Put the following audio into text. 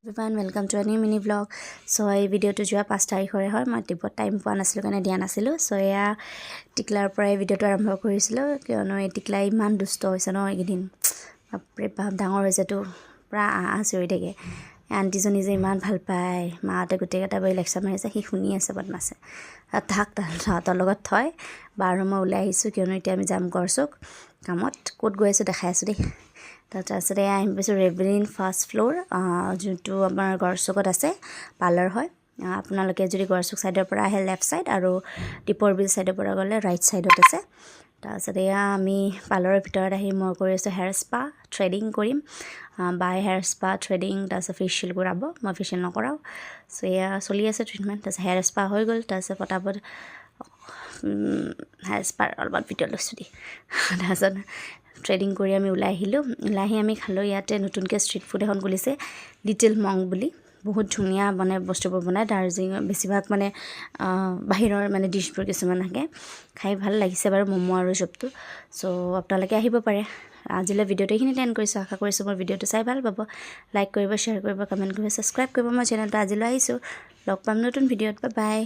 Everyone, welcome to a new mini vlog. So এই ভিডিওটো যোৱা 5 তাৰিখৰে হয় মই টিপত টাইম পোৱা নাছিলোঁ কাৰণে দিয়া নাছিলোঁ সো এয়া টিকলাৰ পৰা এই ভিডিওটো আৰম্ভ কৰিছিলোঁ কিয়নো এই টিকলা ইমান দুষ্ট হৈছে ন এইদিন বাপৰে বাপ ডাঙৰ হৈছে তো পুৰা আচৰি থাকে আন্টিজনী যে ইমান ভাল পায় মাতে গোটেইটা বৈ লেকচাৰ মাৰি আছে সি শুনি আছে বদমাছে তাক তাতৰ লগত থয় বাৰু মই ওলাই আহিছোঁ কিয়নো এতিয়া আমি যাম গৰচুক কামত ক'ত গৈ আছোঁ দেখাই আছোঁ দেই তাৰপিছতে আহিম পাইছোঁ ৰেভেলিন ফাৰ্ষ্ট ফ্ল'ৰ যোনটো আমাৰ গড়চুকত আছে পাৰ্লাৰ হয় আপোনালোকে যদি গড়চুক ছাইডৰ পৰা আহে লেফ্ট ছাইড আৰু দীপৰ বিল ছাইডৰ পৰা গ'লে ৰাইট ছাইডত আছে তাৰপিছতে এয়া আমি পাৰ্লাৰৰ ভিতৰত আহি মই কৰি আছোঁ হেয়াৰ স্পা থ্ৰেডিং কৰিম বাই হেয়াৰ স্পা থ্ৰেডিং তাৰপিছত ফেচিয়েল কৰাব মই ফেচিয়েল নকৰাওঁ চ' এয়া চলি আছে ট্ৰিটমেণ্ট তাৰপিছত হেয়াৰ স্পা হৈ গ'ল তাৰপিছত পটাপট হেয়াৰ স্পাৰ অলপমান ভিডিঅ' লৈছোঁ দেই তাৰপিছত ট্ৰেডিং কৰি আমি ওলাই আহিলোঁ ওলাই আহি আমি খালোঁ ইয়াতে নতুনকৈ ষ্ট্ৰীট ফুড এখন খুলিছে লিটিল মং বুলি বহুত ধুনীয়া মানে বস্তুবোৰ বনায় দাৰ্জিলিং বেছিভাগ মানে বাহিৰৰ মানে ডিছবোৰ কিছুমান থাকে খাই ভাল লাগিছে বাৰু ম'ম' আৰু চুপটো চ' আপোনালোকে আহিব পাৰে আজিলৈ ভিডিঅ'টো এইখিনিতে এণ্ড কৰিছোঁ আশা কৰিছোঁ মোৰ ভিডিঅ'টো চাই ভাল পাব লাইক কৰিব শ্বেয়াৰ কৰিব কমেণ্ট কৰিব ছাবস্ক্ৰাইব কৰিব মই চেনেলটো আজিলৈ আহিছোঁ লগ পাম নতুন ভিডিঅ'ত বাই